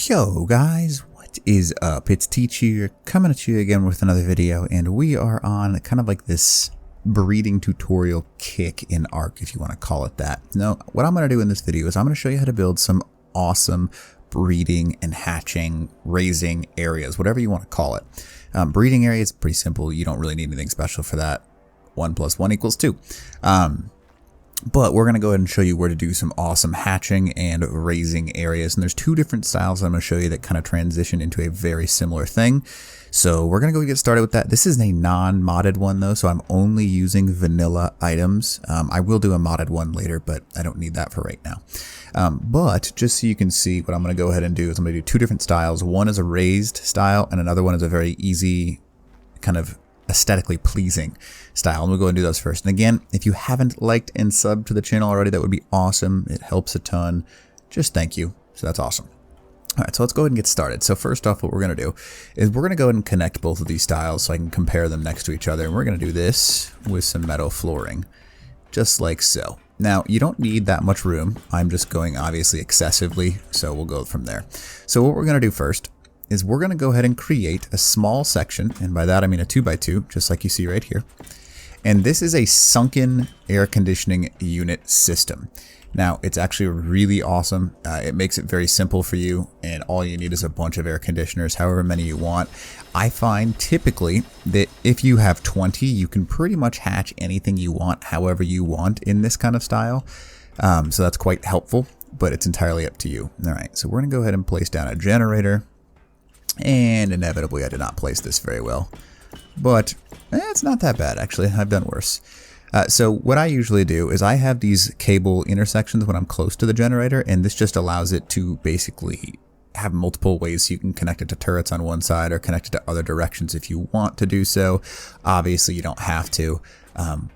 Yo guys, what is up? It's Teach here, coming at you again with another video, and we are on kind of like this breeding tutorial kick in Ark, if you want to call it that. Now, what I'm going to do in this video is I'm going to show you how to build some awesome breeding and hatching, raising areas, whatever you want to call it. Breeding area is pretty simple. You don't really need anything special for that. 1 + 1 = 2. But we're going to go ahead and show you where to do some awesome hatching and raising areas. And there's two different styles I'm going to show you that kind of transition into a very similar thing. So we're going to go get started with that. This is a non-modded one though, so I'm only using vanilla items. I will do a modded one later, but I don't need that for right now. But just so you can see, what I'm going to go ahead and do is I'm going to do two different styles. One is a raised style and another one is a very easy kind of aesthetically pleasing style, and we'll go and do those first. And again, if you haven't liked and subbed to the channel already, that would be awesome. It helps a ton. Just thank you. So that's awesome. All right, so let's go ahead and get started. So first off, what we're going to do is we're going to go ahead and connect both of these styles so I can compare them next to each other. And we're going to do this with some metal flooring, just like so. Now, you don't need that much room. I'm just going obviously excessively, so we'll go from there. So what we're going to do first is we're going to go ahead and create a small section, and by that I mean a 2x2, just like you see right here. And this is a sunken air conditioning unit system. Now, it's actually really awesome. It makes it very simple for you, and all you need is a bunch of air conditioners, however many you want. I find typically that if you have 20, you can pretty much hatch anything you want, however you want in this kind of style. So that's quite helpful, but it's entirely up to you. All right, so we're going to go ahead and place down a generator. And inevitably, I did not place this very well, but it's not that bad, actually. I've done worse. So what I usually do is I have these cable intersections when I'm close to the generator, and this just allows it to basically have multiple ways you can connect it to turrets on one side or connect it to other directions if you want to do so. Obviously, you don't have to.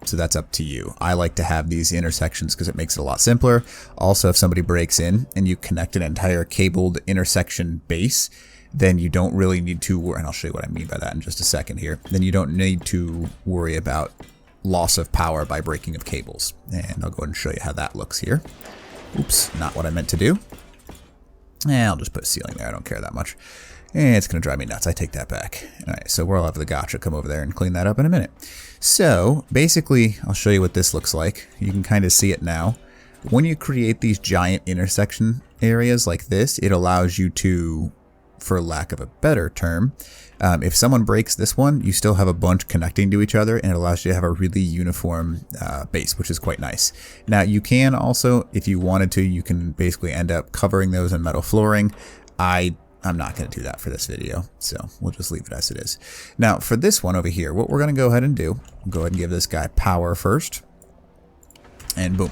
So that's up to you. I like to have these intersections because it makes it a lot simpler. Also, if somebody breaks in and you connect an entire cabled intersection base, then you don't really need to worry, and I'll show you what I mean by that in just a second here. Then you don't need to worry about loss of power by breaking of cables. And I'll go ahead and show you how that looks here. Oops, not what I meant to do. And I'll just put a ceiling there, I don't care that much. And it's gonna drive me nuts, I take that back. All right, so we'll have the gotcha come over there and clean that up in a minute. So basically, I'll show you what this looks like. You can kind of see it now. When you create these giant intersection areas like this, it allows you to, for lack of a better term, if someone breaks this one, you still have a bunch connecting to each other, and it allows you to have a really uniform base, which is quite nice. Now, you can also, if you wanted to, you can basically end up covering those in metal flooring. I'm not going to do that for this video, so we'll just leave it as it is. Now, for this one over here, what we're going to go ahead and do, go ahead and give this guy power first, and boom.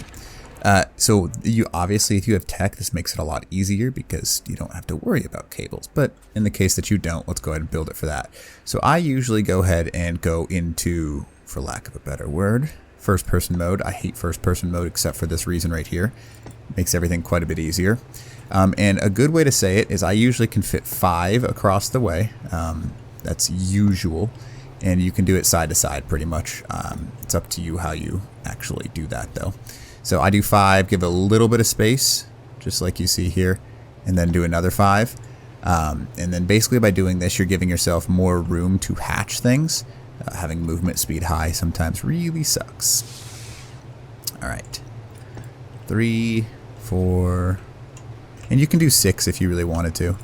So you obviously, if you have tech, this makes it a lot easier because you don't have to worry about cables. But in the case that you don't, let's go ahead and build it for that. So I usually go ahead and go into, for lack of a better word, first person mode. I hate first person mode except for this reason right here. It makes everything quite a bit easier. And a good way to say it is I usually can fit 5 across the way. That's usual. And you can do it side to side pretty much. It's up to you how you actually do that though. So I do 5, give a little bit of space, just like you see here, and then do another 5. And then basically by doing this, you're giving yourself more room to hatch things. Having movement speed high sometimes really sucks. All right, 3, 4, and you can do 6 if you really wanted to.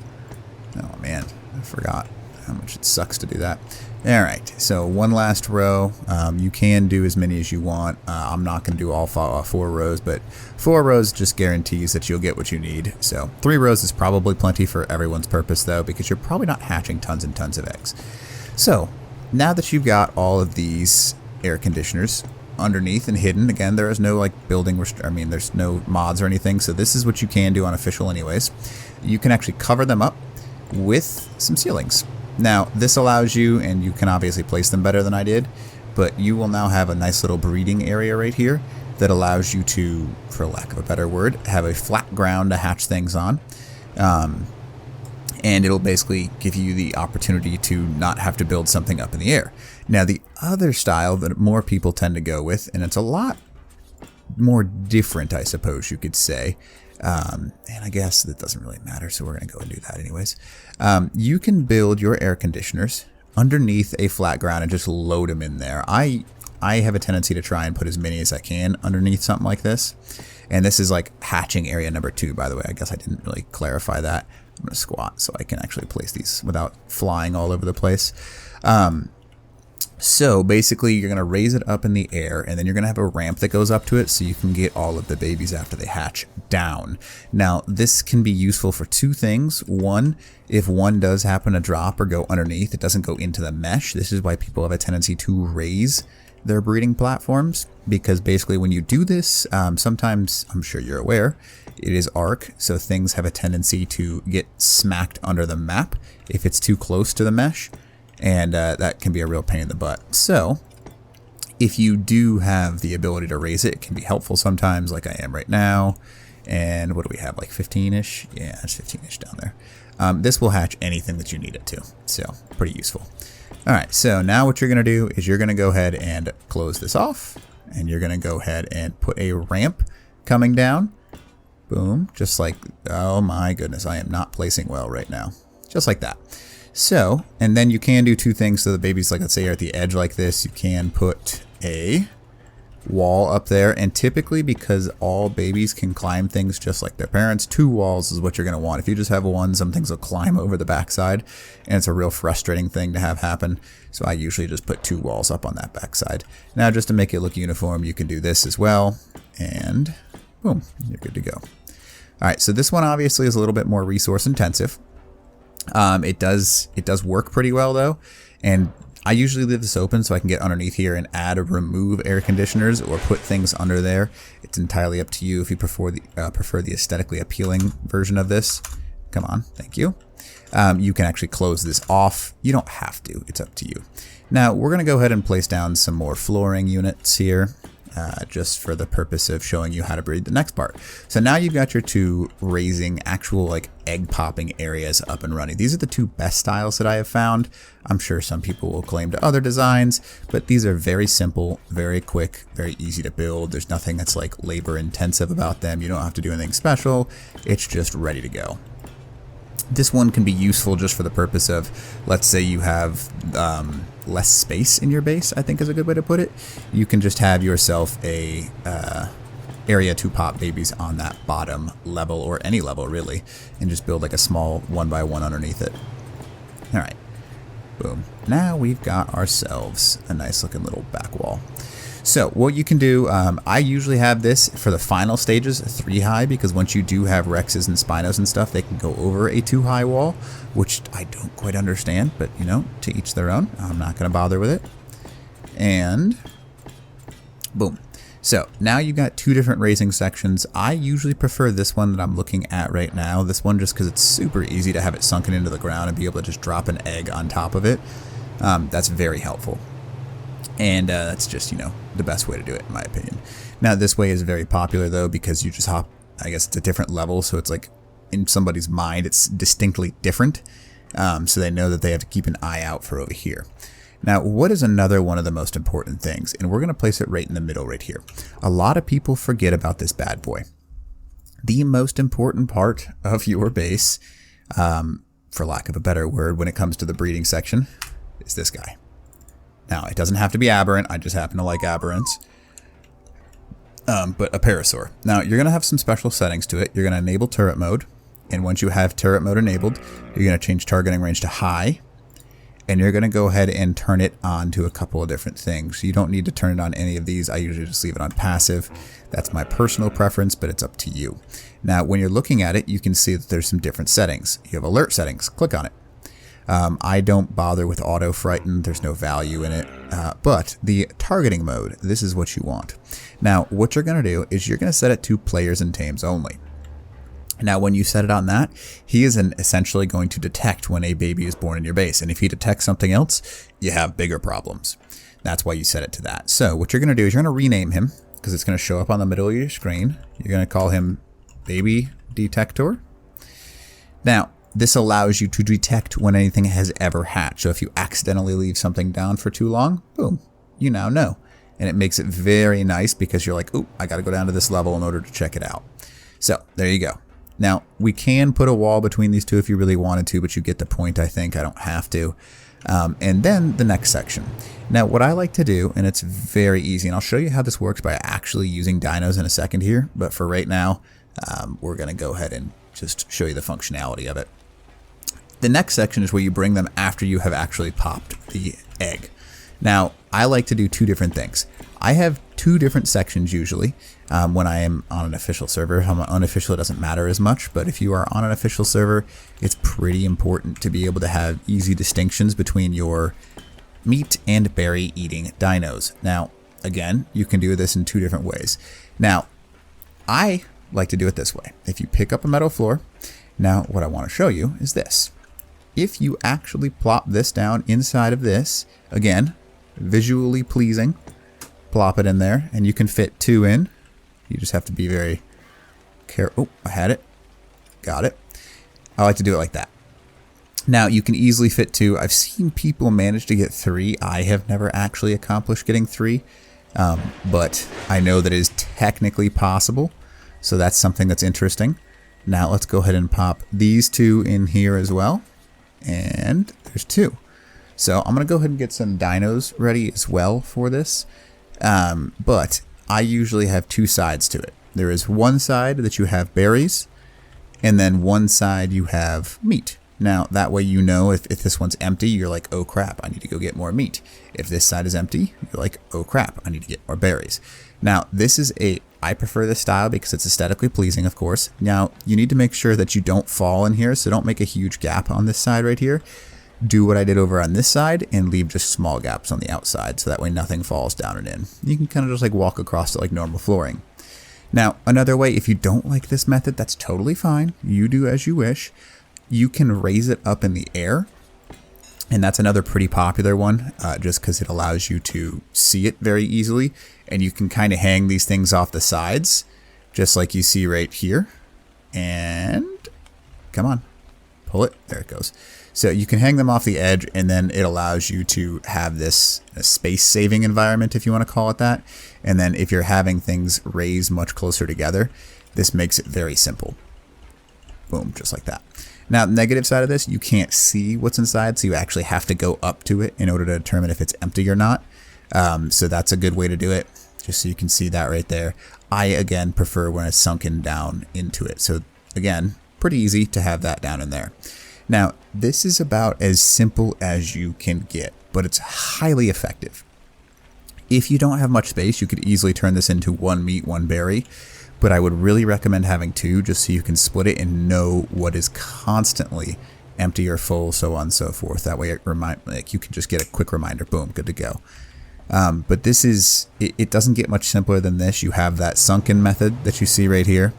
Oh man, I forgot how much it sucks to do that. All right, so one last row. You can do as many as you want. I'm not going to do all 4 rows, but 4 rows just guarantees that you'll get what you need. So 3 rows is probably plenty for everyone's purpose though, because you're probably not hatching tons and tons of eggs. So now that you've got all of these air conditioners underneath and hidden, again, there is no like building, there's no mods or anything. So this is what you can do on official anyways. You can actually cover them up with some ceilings. Now, this allows you, and you can obviously place them better than I did, but you will now have a nice little breeding area right here that allows you to, for lack of a better word, have a flat ground to hatch things on. And it'll basically give you the opportunity to not have to build something up in the air. Now, the other style that more people tend to go with, and it's a lot more different, I suppose you could say. And I guess that doesn't really matter, so we're going to go and do that anyways. You can build your air conditioners underneath a flat ground and just load them in there. I have a tendency to try and put as many as I can underneath something like this. And this is like hatching area number 2, by the way. I guess I didn't really clarify that. I'm going to squat so I can actually place these without flying all over the place. So basically you're going to raise it up in the air, and then you're going to have a ramp that goes up to it so you can get all of the babies after they hatch down. Now this can be useful for 2 things. One, if one does happen to drop or go underneath, it doesn't go into the mesh. This is why people have a tendency to raise their breeding platforms, because basically when you do this, sometimes, I'm sure you're aware, it is Ark, so things have a tendency to get smacked under the map if it's too close to the mesh. And that can be a real pain in the butt. So if you do have the ability to raise it, it can be helpful sometimes, like I am right now. And what do we have, like 15-ish? Yeah, it's 15-ish down there. This will hatch anything that you need it to, so pretty useful. All right, so now what you're going to do is you're going to go ahead and close this off. And you're going to go ahead and put a ramp coming down. Boom, just like, oh my goodness, I am not placing well right now. Just like that. So, and then you can do 2 things. So the babies, like let's say, are at the edge like this. You can put a wall up there. And typically, because all babies can climb things just like their parents, 2 walls is what you're going to want. If you just have one, some things will climb over the backside. And it's a real frustrating thing to have happen. So I usually just put 2 walls up on that backside. Now, just to make it look uniform, you can do this as well. And boom, you're good to go. All right, so this one obviously is a little bit more resource intensive. It does work pretty well though, and I usually leave this open so I can get underneath here and add or remove air conditioners or put things under there. It's entirely up to you if you prefer the aesthetically appealing version of this. Come on, thank you. You can actually close this off. You don't have to, it's up to you. Now we're going to go ahead and place down some more flooring units here. Just for the purpose of showing you how to breed the next part. So now you've got your 2 raising actual like egg popping areas up and running. These are the 2 best styles that I have found. I'm sure some people will claim to other designs, but these are very simple, very quick, very easy to build. There's nothing that's like labor intensive about them. You don't have to do anything special. It's just ready to go. This one can be useful just for the purpose of, let's say you have less space in your base, I think is a good way to put it. You can just have yourself a area to pop babies on that bottom level, or any level really, and just build like a small 1x1 underneath it. All right, boom. Now we've got ourselves a nice looking little back wall. So what you can do, I usually have this for the final stages 3 high, because once you do have Rexes and Spinos and stuff, they can go over a 2 high wall, which I don't quite understand, but you know, to each their own. I'm not going to bother with it. And boom. So now you've got 2 different raising sections. I usually prefer this one that I'm looking at right now. This one just because it's super easy to have it sunken into the ground and be able to just drop an egg on top of it. That's very helpful. And that's just, you know, the best way to do it, in my opinion. Now, this way is very popular, though, because you just hop, I guess it's a different level. So it's like in somebody's mind, it's distinctly different. So they know that they have to keep an eye out for over here. Now, what is another one of the most important things? And we're going to place it right in the middle right here. A lot of people forget about this bad boy. The most important part of your base, for lack of a better word, when it comes to the breeding section, is this guy. Now, it doesn't have to be aberrant. I just happen to like aberrants. But a parasaur. Now, you're going to have some special settings to it. You're going to enable turret mode. And once you have turret mode enabled, you're going to change targeting range to high. And you're going to go ahead and turn it on to a couple of different things. You don't need to turn it on any of these. I usually just leave it on passive. That's my personal preference, but it's up to you. Now, when you're looking at it, you can see that there's some different settings. You have alert settings. Click on it. I don't bother with auto frighten, there's no value in it, but the targeting mode, this is what you want. Now, what you're going to do is you're going to set it to players and tames only. Now, when you set it on that, he is essentially going to detect when a baby is born in your base, and if he detects something else, you have bigger problems. That's why you set it to that. So what you're going to do is you're going to rename him, because it's going to show up on the middle of your screen. You're going to call him Baby Detector. Now, this allows you to detect when anything has ever hatched. So if you accidentally leave something down for too long, boom, you now know. And it makes it very nice because you're like, ooh, I got to go down to this level in order to check it out. So there you go. Now, we can put a wall between these two if you really wanted to, but you get the point, I think. I don't have to. And then the next section. Now, what I like to do, and it's very easy, and I'll show you how this works by actually using Dinos in a second here, but for right now, we're going to go ahead and just show you the functionality of it. The next section is where you bring them after you have actually popped the egg. Now, I like to do two different things. I have two different sections usually when I am on an official server. If I'm unofficial, it doesn't matter as much, but if you are on an official server, it's pretty important to be able to have easy distinctions between your meat and berry eating dinos. Now, again, you can do this in two different ways. Now, I like to do it this way. If you pick up a metal floor, now what I want to show you is this. If you actually plop this down inside of this, again, visually pleasing, plop it in there, and you can fit two in. You just have to be very careful. Oh, I had it. Got it. I like to do it like that. Now, you can easily fit two. I've seen people manage to get three. I have never actually accomplished getting three, but I know that it is technically possible, so that's something that's interesting. Now, let's go ahead and pop these two in here as well, and there's two. So I'm going to go ahead and get some dinos ready as well for this. But I usually have two sides to it. There is one side that you have berries, and then one side you have meat. Now, that way you know if this one's empty, you're like, oh crap, I need to go get more meat. If this side is empty, you're like, oh crap, I need to get more berries. Now, I prefer this style because it's aesthetically pleasing, of course. Now, you need to make sure that you don't fall in here, so don't make a huge gap on this side right here. Do what I did over on this side and leave just small gaps on the outside, so that way nothing falls down and in. You can kind of just like walk across it like normal flooring. Now, another way, if you don't like this method, that's totally fine. You do as you wish. You can raise it up in the air, and that's another pretty popular one, just because it allows you to see it very easily, and you can kind of hang these things off the sides, just like you see right here. And come on, pull it. There it goes. So you can hang them off the edge, and then it allows you to have this space-saving environment, if you want to call it that. And then if you're having things raise much closer together, this makes it very simple. Boom, just like that. Now, the negative side of this, you can't see what's inside, so you actually have to go up to it in order to determine if it's empty or not. So that's a good way to do it, just so you can see that right there. I, again, prefer when it's sunken down into it. So, again, pretty easy to have that down in there. Now, this is about as simple as you can get, but it's highly effective. If you don't have much space, you could easily turn this into one meat, one berry, but I would really recommend having two just so you can split it and know what is constantly empty or full, so on and so forth. That way you can just get a quick reminder, boom, good to go. But this is, it doesn't get much simpler than this. You have that sunken method that you see right here.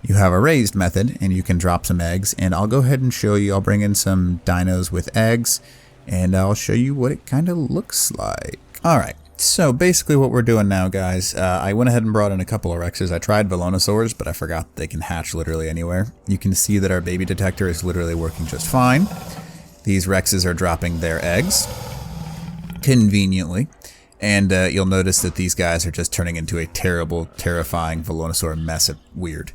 You have a raised method, and you can drop some eggs, and I'll go ahead and show you. I'll bring in some dinos with eggs, and I'll show you what it kind of looks like. Alright, so basically what we're doing now, guys, I went ahead and brought in a couple of Rexes. I tried Velonosaurs, but I forgot they can hatch literally anywhere. You can see that our baby detector is literally working just fine. These Rexes are dropping their eggs, conveniently. And you'll notice that these guys are just turning into a terrible, terrifying Velonosaur mess of weird.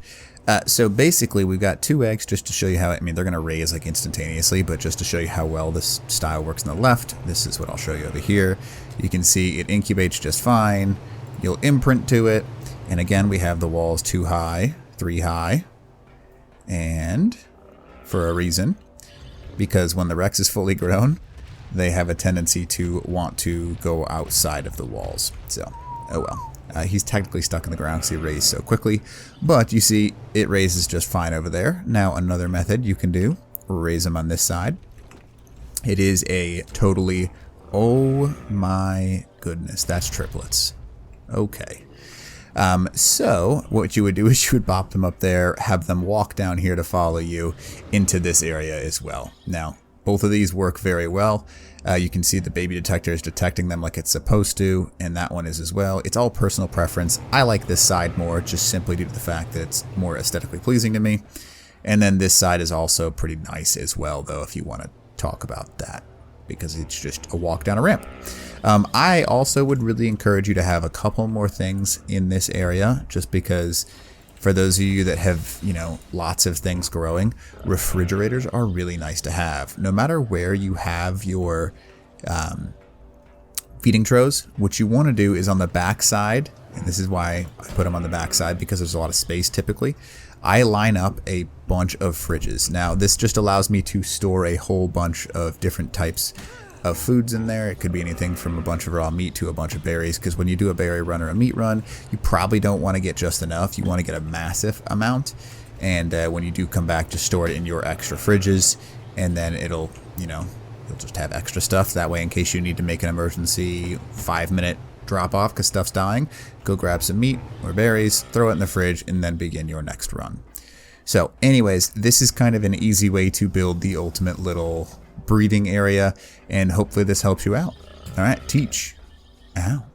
So basically, we've got two eggs just to show you how, I mean, they're going to raise like instantaneously, but just to show you how well this style works on the left, this is what I'll show you over here. You can see it incubates just fine. You'll imprint to it. And again, we have the walls 2 high, 3 high. And for a reason, because when the Rex is fully grown, they have a tendency to want to go outside of the walls. So, oh well. He's technically stuck in the ground because he raised so quickly. But you see, it raises just fine over there. Now, another method you can do, raise him on this side. It is a totally, oh my goodness, that's triplets. Okay. So, what you would do is you would bop them up there, have them walk down here to follow you into this area as well. Now, both of these work very well. You can see the baby detector is detecting them like it's supposed to, and that one is as well. It's all personal preference. I like this side more, just simply due to the fact that it's more aesthetically pleasing to me. And then this side is also pretty nice as well, though, if you want to talk about that. because it's just a walk down a ramp. I also would really encourage you to have a couple more things in this area, just because for those of you that have, you know, lots of things growing, refrigerators are really nice to have. No matter where you have your feeding trough, what you want to do is on the back side, and this is why I put them on the back side, because there's a lot of space typically. I line up a bunch of fridges. Now this just allows me to store a whole bunch of different types of foods in there. It could be anything from a bunch of raw meat to a bunch of berries, because when you do a berry run or a meat run, you probably don't want to get just enough. You want to get a massive amount, and when you do come back, just store it in your extra fridges, and then it'll, you know, you'll just have extra stuff. That way, in case you need to make an emergency 5-minute drop off because stuff's dying, go grab some meat or berries, throw it in the fridge, and then begin your next run. So anyways, this is kind of an easy way to build the ultimate little breeding area, and hopefully this helps you out. All right, teach out.